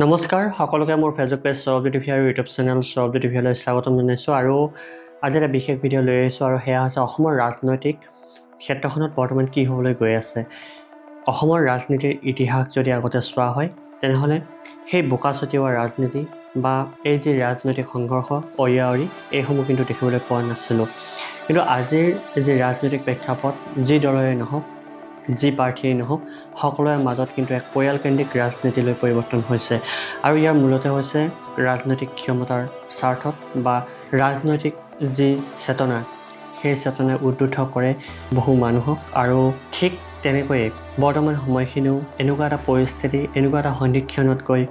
নমস্কাৰ সকলোকে মোৰ ফেচবুক পেজ সৌৰভ টিভি আৰু ইউটিউব চেনেল সৌৰভ টিভিলৈ স্বাগতম জনাইছোঁ আৰু আজি এটা বিশেষ ভিডিঅ' লৈ আহিছোঁ আৰু সেয়া হৈছে অসমৰ ৰাজনৈতিক ক্ষেত্ৰখনত বৰ্তমান কি হ'বলৈ গৈ আছে। অসমৰ ৰাজনীতিৰ ইতিহাস যদি আগতে চোৱা হয় তেনেহ'লে সেই বোকা ছটিওৱা ৰাজনীতি বা এই যি ৰাজনৈতিক সংঘৰ্ষ অয়াৱৰী এইসমূহ কিন্তু দেখিবলৈ পোৱা নাছিলোঁ। কিন্তু আজিৰ যি ৰাজনৈতিক প্ৰেক্ষাপট যি দলৰে নহওক যি প্ৰাৰ্থীয়ে নহওক সকলোৰে মাজত কিন্তু এক পৰিয়ালকেন্দ্ৰিক ৰাজনীতিলৈ পৰিৱৰ্তন হৈছে আৰু ইয়াৰ মূলতে হৈছে ৰাজনৈতিক ক্ষমতাৰ স্বাৰ্থত বা ৰাজনৈতিক যি চেতনা সেই চেতনাই উদ্বুদ্ধ কৰে বহু মানুহক আৰু ঠিক তেনেকৈয়ে বৰ্তমান সময়খিনিও এনেকুৱা এটা পৰিস্থিতি এনেকুৱা এটা সন্ধিক্ষণত গৈ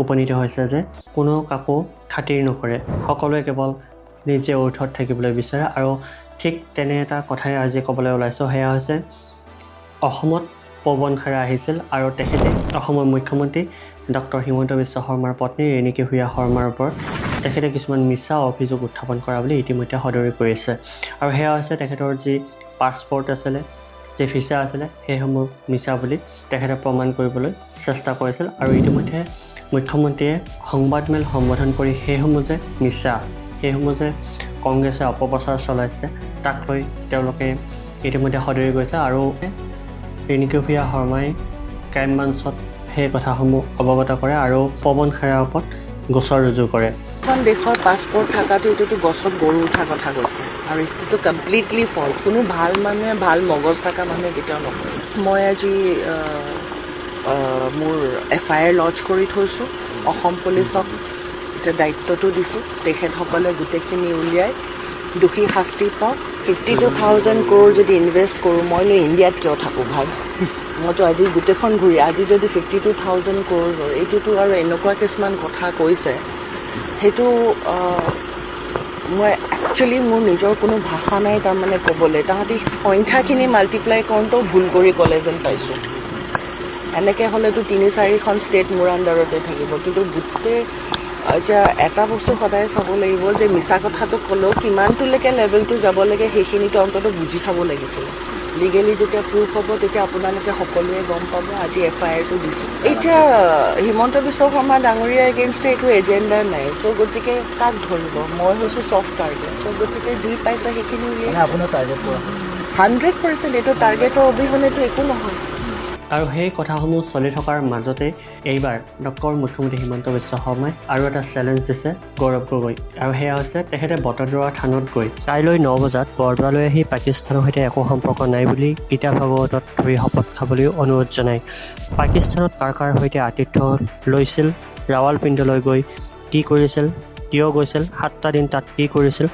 উপনীত হৈছে যে কোনো কাকো খাতিৰ নকৰে, সকলোৱে কেৱল নিজে ঊৰ্ধত থাকিবলৈ বিচাৰে আৰু ঠিক তেনে এটা কথাই আজি ক'বলৈ ওলাইছোঁ। সেয়া হৈছে অসমত পৱন খেৰা আহিছিল আৰু তেখেতে অসমৰ মুখ্যমন্ত্ৰী ডক্টৰ হিমন্ত বিশ্ব শৰ্মাৰ পত্নী ৰেণুকা ভূঞা শৰ্মাৰ ওপৰত তেখেতে কিছুমান মিছা অভিযোগ উত্থাপন কৰা বুলি ইতিমধ্যে সদৰি কৰিছে আৰু সেয়া হৈছে তেখেতৰ যি পাছপৰ্ট আছিলে যি ভিছা আছিলে সেইসমূহ মিছা বুলি তেখেতে প্ৰমাণ কৰিবলৈ চেষ্টা কৰিছিল আৰু ইতিমধ্যে মুখ্যমন্ত্ৰীয়ে সংবাদমেল সম্বোধন কৰি সেইসমূহ যে মিছা সেইসমূহ যে কংগ্ৰেছে অপপ্ৰচাৰ চলাইছে তাক লৈ তেওঁলোকে ইতিমধ্যে সদৰি কৰিছে আৰু ৰেণুকা ভূঞা শৰ্মাই ক্ৰাইম ব্ৰাঞ্চত সেই কথাসমূহ অৱগত কৰে আৰু পৱন খেৰাৰ ওপৰত গোচৰ ৰুজু কৰে। এখন দেশৰ পাছপৰ্ট থকাটো এইটোতো গছত গৰু উঠা কথা কৈছে আৰু এইটোতো কমপ্লিটলি ফল্ছ। কোনো ভাল মানুহে ভাল মগজ থকা মানুহে কেতিয়াও নকৰে। মই আজি মোৰ FIR লঞ্চ কৰি থৈছোঁ। অসম পুলিচক এতিয়া দায়িত্বটো দিছোঁ, তেখেতসকলে গোটেইখিনি উলিয়াই দোষী শাস্তি পাওক। 52,000 crore যদি ইনভেষ্ট কৰোঁ মইনো ইণ্ডিয়াত কিয় থাকোঁ ভাই? মইতো আজি গোটেইখন ঘূৰি আজি যদি 52,000 crore এইটোতো আৰু এনেকুৱা কিছুমান কথা কৈছে সেইটো মই একচুৱেলি মোৰ নিজৰ কোনো ভাষা নাই তাৰমানে ক'বলৈ। তাহাঁতি সংখ্যাখিনি মাল্টিপ্লাই কৰোঁতেও ভুল কৰি ক'লে যেন পাইছোঁ। এনেকৈ হ'লেতো 3-4খন ষ্টেট মোৰ আণ্ডাৰতে থাকিব। কিন্তু গোটেই এতিয়া এটা বস্তু সদায় চাব লাগিব যে মিছা কথাটো ক'লেও কিমানটোলৈকে লেভেলটো যাব লাগে সেইখিনিতো অন্ততঃ বুজি চাব লাগিছিলে। লিগেলি যেতিয়া প্ৰুফ হ'ব তেতিয়া আপোনালোকে সকলোৱে গম পাব। আজি FIRটো দিছোঁ। এতিয়া হিমন্ত বিশ্ব শৰ্মা ডাঙৰীয়াৰ এগেইনষ্টে একো এজেণ্ডা নাই। চ' গতিকে কাক ধৰিব? মই হৈছোঁ ছফ্ট টাৰ্গেট। চ' গতিকে যি পাইছে সেইখিনি উলিয়াই আপোনাৰ টাৰ্গেট 100%। এইটো টাৰ্গেটৰ অবিহনেতো একো নহয়। আৰু সেই কথাসমূহ চলি থকাৰ মাজতে এইবাৰ মুখ্যমন্ত্ৰী হিমন্ত বিশ্ব শৰ্মাই আৰু এটা চেলেঞ্জ দিছে গৌৰৱ গগৈ আৰু সেয়া হৈছে তেখেতে বটদ্ৰৱা থানত গৈ কাইলৈ 9 বজাত বৰদোৱালৈ আহি পাকিস্তানৰ সৈতে একো সম্পৰ্ক নাই বুলি গীতা ভাগৱতত ধৰি শপত খাবলৈ অনুৰোধ জনায়। পাকিস্তানত কাৰ কাৰ সৈতে আতিথ্য লৈছিল, ৰাৱালপিণ্ডলৈ গৈ কি কৰিছিল, কিয় গৈছিল, 7টা দিন তাত কি কৰিছিল,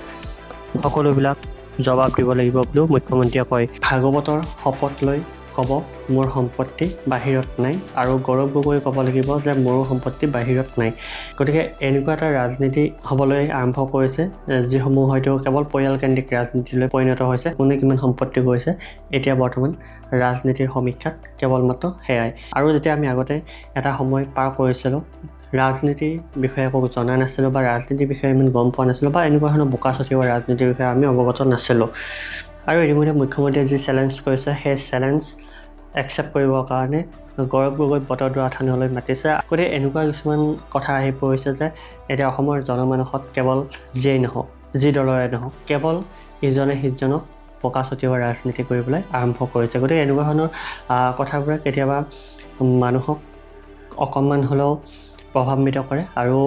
সকলোবিলাক জবাব দিব লাগিব বুলিও মুখ্যমন্ত্ৰীয়ে কয়। ভাগৱতৰ শপত লৈ ক'ব মোৰ সম্পত্তি বাহিৰত নাই আৰু গৌৰৱ গগৈ ক'ব লাগিব যে মোৰো সম্পত্তি বাহিৰত নাই। গতিকে এনেকুৱা এটা ৰাজনীতি হ'বলৈ আৰম্ভ কৰিছে যিসমূহ হয়তো কেৱল পৰিয়ালকেন্দ্ৰিক ৰাজনীতিলৈ পৰিণত হৈছে। কোনে কিমান সম্পত্তি গৈছে এতিয়া বৰ্তমান ৰাজনীতিৰ সমীক্ষাত কেৱল মাত্ৰ সেয়াই। আৰু যেতিয়া আমি আগতে এটা সময় পাৰ কৰিছিলোঁ ৰাজনীতিৰ বিষয়ে একো জনা নাছিলোঁ বা ৰাজনীতিৰ বিষয়ে ইমান গম পোৱা নাছিলোঁ বা এনেকুৱা ধৰণৰ বোকা ছটিওৱা ৰাজনীতিৰ বিষয়ে আমি অৱগত নাছিলোঁ। আৰু ইতিমধ্যে মুখ্যমন্ত্ৰীয়ে যি চেলেঞ্জ কৰিছে সেই চেলেঞ্জ একচেপ্ট কৰিবৰ কাৰণে গৌৰৱ গগৈ বটদ্ৰৱা থানলৈ মাতিছে। গতিকে এনেকুৱা কিছুমান কথা আহি পৰিছে যে এতিয়া অসমৰ জনমানসত কেৱল যিয়েই নহওক যি দলৰে নহওক কেৱল ইজনে সিজনক বোকা ছটিওৱা ৰাজনীতি কৰিবলৈ আৰম্ভ কৰিছে। গতিকে এনেকুৱা ধৰণৰ কথাবোৰে কেতিয়াবা মানুহক অকণমান হ'লেও প্ৰভাৱান্বিত কৰে আৰু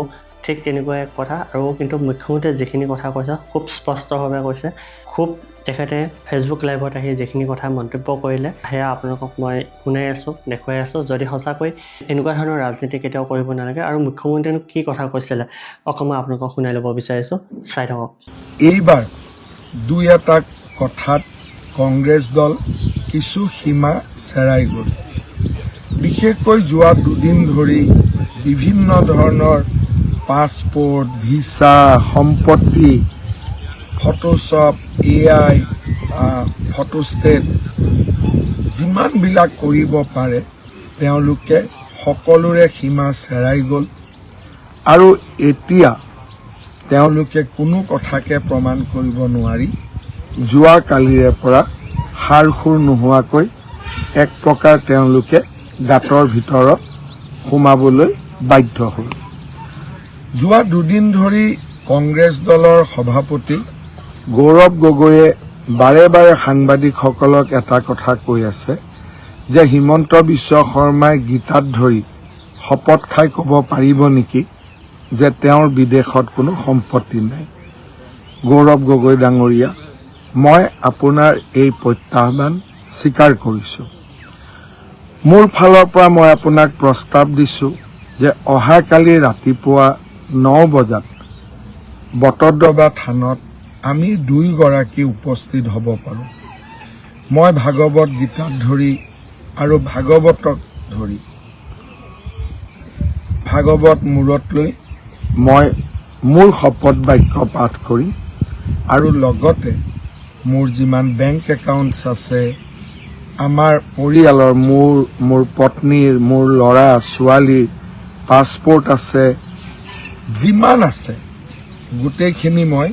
ঠিক তেনেকুৱা এক কথা। আৰু কিন্তু মুখ্যমন্ত্ৰীয়ে যিখিনি কথা কৈছে খুব স্পষ্টভাৱে কৈছে, খুব তেখেতে ফেচবুক লাইভত আহি যিখিনি কথা মন্তব্য কৰিলে সেয়া আপোনালোকক মই শুনাই আছোঁ, দেখুৱাই আছোঁ। যদি সঁচাকৈ এনেকুৱা ধৰণৰ ৰাজনীতি কেতিয়াও কৰিব নালাগে আৰু মুখ্যমন্ত্ৰীয়েনো কি কথা কৈছিলে অকণমান আপোনালোকক শুনাই ল'ব বিচাৰিছোঁ, চাই থাকক। এইবাৰ 2-এটা কথাত কংগ্ৰেছ দল কিছু সীমা চেৰাই গ'ল। বিশেষকৈ যোৱা 2 দিন ধৰি বিভিন্ন ধৰণৰ পাছপৰ্ট, ভিছা, সম্পত্তি, ফটোশ্বপ, AI, ফটোষ্টেট যিমানবিলাক কৰিব পাৰে তেওঁলোকে সকলোৰে সীমা চেৰাই গ'ল আৰু এতিয়া তেওঁলোকে কোনো কথাকে প্ৰমাণ কৰিব নোৱাৰি যোৱা কালিৰে পৰা সাৰ সুৰ নোহোৱাকৈ এক প্ৰকাৰ তেওঁলোকে গাঁতৰ ভিতৰত সোমাবলৈ বাধ্য হ'ল। যোৱা দুদিন ধৰি কংগ্ৰেছ দলৰ সভাপতি গৌৰৱ গগৈয়ে বাৰে বাৰে সাংবাদিকসকলক এটা কথা কৈ আছে যে হিমন্ত বিশ্ব শৰ্মাই গীতাত ধৰি শপত খাই ক'ব পাৰিব নেকি যে তেওঁৰ বিদেশত কোনো সম্পত্তি নাই। গৌৰৱ গগৈ ডাঙৰীয়া, মই আপোনাৰ এই প্ৰত্যাহ্বান স্বীকাৰ কৰিছোঁ। মোৰ ফালৰ পৰা মই আপোনাক প্ৰস্তাৱ দিছোঁ যে অহাকালি ৰাতিপুৱা 9 বজাত বটদ্ৰৱা থানত আমি দুয়োগৰাকী উপস্থিত হ'ব পাৰোঁ। মই ভাগৱত গীতাত ধৰি আৰু ভাগৱতক ধৰি ভাগৱত মূৰত লৈ মই মোৰ শপত বাক্য পাঠ কৰিম আৰু লগতে মোৰ যিমান বেংক একাউণ্টছ আছে, আমাৰ পৰিয়ালৰ মোৰ পত্নীৰ, মোৰ ল'ৰা ছোৱালীৰ পাছপৰ্ট আছে, যিমান আছে গোটেইখিনি মই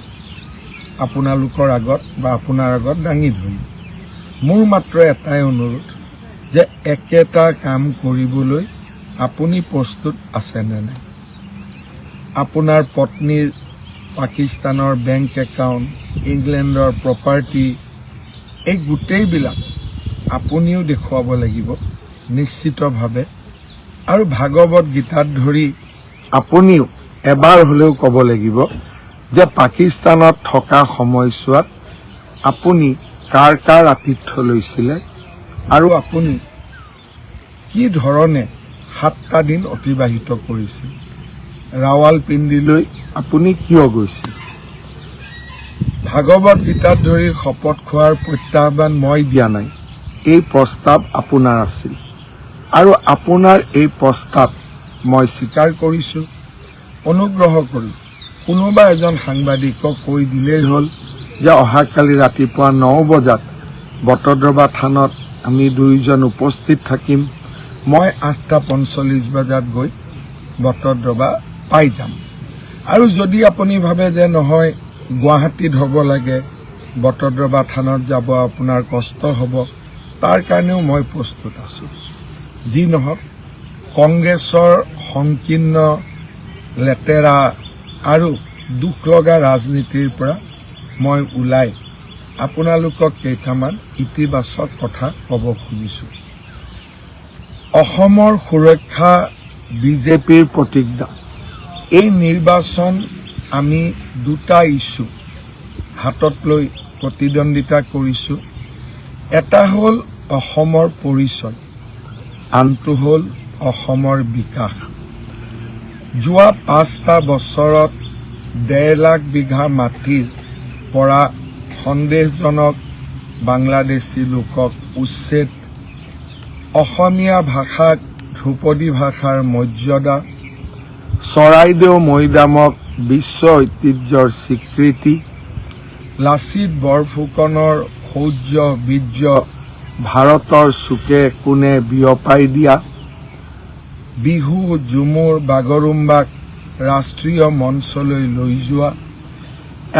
আপোনালোকৰ আগত বা আপোনাৰ আগত দাঙি ধৰিম। মোৰ মাত্ৰ এটাই অনুৰোধ যে একেটা কাম কৰিবলৈ আপুনি প্ৰস্তুত আছেনে নাই। আপোনাৰ পত্নীৰ পাকিস্তানৰ বেংক একাউণ্ট, ইংলেণ্ডৰ প্ৰপাৰ্টি, এই গোটেইবিলাক আপুনিও দেখুৱাব লাগিব নিশ্চিতভাৱে। আৰু ভাগৱত গীতাত ধৰি আপুনিও এবাৰ হ'লেও ক'ব লাগিব যে পাকিস্তানত থকা সময়ছোৱাত আপুনি কাৰ কাৰ আতিথ্য লৈছিলে আৰু আপুনি কি ধৰণে 7টা দিন অতিবাহিত কৰিছিল, ৰাৱালপিণ্ডিলৈ আপুনি কিয় গৈছিল। ভাগৱত গীতাত ধৰি শপত খোৱাৰ প্ৰত্যাহ্বান মই দিয়া নাই, এই প্ৰস্তাৱ আপোনাৰ আছিল আৰু আপোনাৰ এই প্ৰস্তাৱ মই স্বীকাৰ কৰিছোঁ। অনুগ্ৰহ কৰি কোনোবা এজন সাংবাদিকক কৈ দিলেই হ'ল যে অহাকালি ৰাতিপুৱা 9 বজাত বটদ্ৰৱা থানত আমি দুয়োজন উপস্থিত থাকিম। মই 8:45 বজাত গৈ বটদ্ৰৱা পাই যাম। আৰু যদি আপুনি ভাবে যে নহয় গুৱাহাটীত হ'ব লাগে, বটদ্ৰৱা থানত যাব আপোনাৰ কষ্ট হ'ব, তাৰ কাৰণেও মই প্ৰস্তুত আছোঁ। যি নহওক, কংগ্ৰেছৰ সংকীৰ্ণ লেতেৰা আৰু দুখ লগা ৰাজনীতিৰ পৰা মই ওলাই আপোনালোকক কেইটামান ইতিবাচক কথা ক'ব খুজিছোঁ। অসমৰ সুৰক্ষা বিজেপিৰ প্ৰতিজ্ঞা। এই নিৰ্বাচন আমি 2টা ইছ্যু হাতত লৈ প্ৰতিদ্বন্দ্বিতা কৰিছোঁ। এটা হ'ল অসমৰ পৰিচয়, আনটো হ'ল অসমৰ বিকাশ। যোৱা 5টা বছৰত 1.5 লাখ বিঘা মাটিৰ পৰা সন্দেহজনক বাংলাদেশী লোকক উচ্ছেদ, অসমীয়া ভাষাক ধ্ৰুপদী ভাষাৰ মৰ্যাদা, চৰাইদেউ মৈদামক বিশ্ব ঐতিহ্যৰ স্বীকৃতি, লাচিত বৰফুকনৰ শৌৰ্য বীৰ্য ভাৰতৰ চুকে কোণে বিয়পাই দিয়া, বিহু ঝুমুৰ বাগৰুম্বাক ৰাষ্ট্ৰীয় মঞ্চলৈ লৈ যোৱা,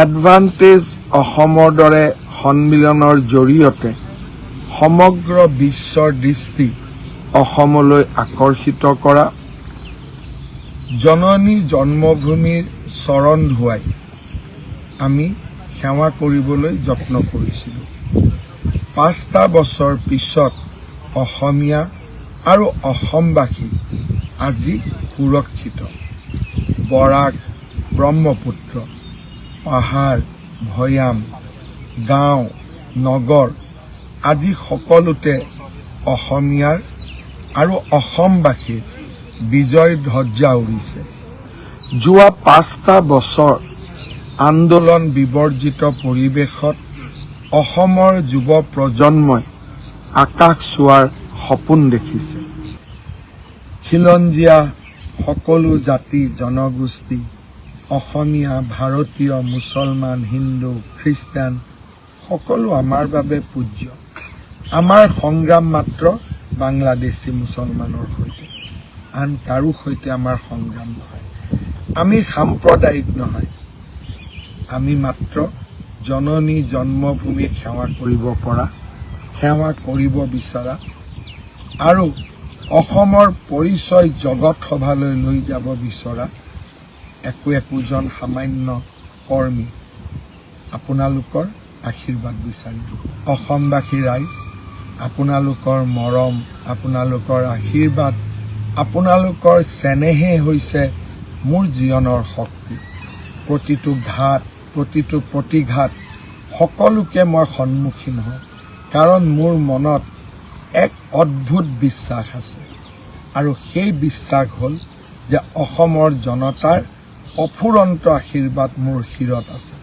এডভান্টেজ অসমৰ দৰে সন্মিলনৰ জৰিয়তে সমগ্ৰ বিশ্বৰ দৃষ্টি অসমলৈ আকৰ্ষিত কৰা, জননী জন্মভূমিৰ চৰণ ধুৱাই আমি সেৱা কৰিবলৈ যত্ন কৰিছিলোঁ। 5টা বছৰ পিছত অসমীয়া আৰু অসমবাসী আজি সুৰক্ষিত। বৰাক, ব্ৰহ্মপুত্ৰ, পাহাৰ, ভৈয়াম, গাঁও, নগৰ আজি সকলোতে অসমীয়াৰ আৰু অসমবাসীৰ বিজয় ধ্বজা উৰিছে। যোৱা 5টা বছৰ আন্দোলন বিবৰ্জিত পৰিৱেশত অসমৰ যুৱ প্ৰজন্মই আকাশ চোৱাৰ সপোন দেখিছে। খিলঞ্জীয়া সকলো জাতি জনগোষ্ঠী, অসমীয়া, ভাৰতীয়, মুছলমান, হিন্দু, খ্ৰীষ্টান সকলো আমাৰ বাবে পূজ্য। আমাৰ সংগ্ৰাম মাত্ৰ বাংলাদেশী মুছলমানৰ সৈতে, আন কাৰো সৈতে আমাৰ সংগ্ৰাম নহয়। আমি সাম্প্ৰদায়িক নহয়, আমি মাত্ৰ জননী জন্মভূমিক সেৱা কৰিব পৰা, সেৱা কৰিব বিচৰা আৰু অসমৰ পৰিচয় জগত সভালৈ লৈ যাব বিচৰা একোজন সামান্য কৰ্মী আপোনালোকৰ আশীৰ্বাদ বিচাৰিম। অসমবাসী ৰাইজ, আপোনালোকৰ মৰম, আপোনালোকৰ আশীৰ্বাদ, আপোনালোকৰ চেনেহে হৈছে মোৰ জীৱনৰ শক্তি। প্ৰতিটো ঘাট, প্ৰতিটো প্ৰতিঘাত সকলোকে মই সন্মুখীন হওঁ, কাৰণ মোৰ মনত এক অদ্ভুত বিশ্বাস আছে, আৰু সেই বিশ্বাস হ'ল যে অসমৰ জনতাৰ অফুৰন্ত আশীৰ্বাদ মোৰ শিৰত আছে।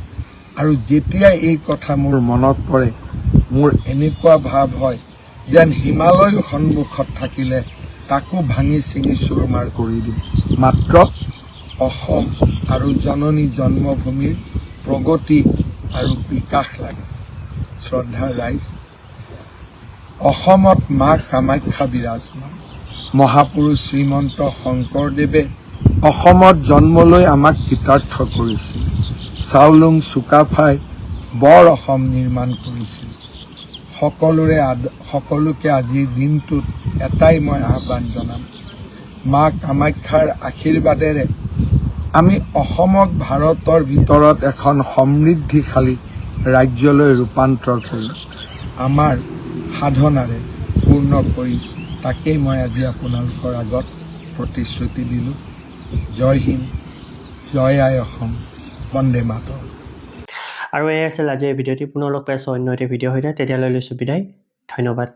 আৰু যেতিয়া এই কথা মোৰ মনত পৰে, মোৰ এনেকুৱা ভাৱ হয় যেন হিমালয় সন্মুখত থাকিলে তাকো ভাঙি ছিঙি চুৰমাৰ কৰি দিম। মাত্ৰ অসম আৰু জননী জন্মভূমিৰ প্ৰগতি আৰু বিকাশ লাগে। শ্ৰদ্ধাৰ ৰাইজ, অসমত মা কামাখ্যা বিৰাজমান। মহাপুৰুষ শ্ৰীমন্ত শংকৰদেৱে অসমত জন্ম লৈ আমাক কৃতাৰ্থ কৰিছিল। চাওলুং চুকাফাই বৰ অসম নিৰ্মাণ কৰিছিল। সকলোকে আজিৰ দিনটোত এটাই মই আহ্বান জনাম, মা কামাখ্যাৰ আশীৰ্বাদেৰে আমি অসমক ভাৰতৰ ভিতৰত এখন সমৃদ্ধিশালী ৰাজ্যলৈ ৰূপান্তৰ কৰি আমাৰ সাধনাৰে পূৰ্ণ কৰি তাকেই মই আজি আপোনালোকৰ আগত প্ৰতিশ্ৰুতি দিলোঁ। জয় হিন্দ, জয় আই অসম, বন্দে মাতৰম। আৰু এয়াই আছিল আজিৰ ভিডিঅ'টি। পুনৰ লগ পাইছোঁ অন্য এটা ভিডিঅ'ৰ সৈতে। তেতিয়ালৈ লৈছোঁ বিদায়। ধন্যবাদ।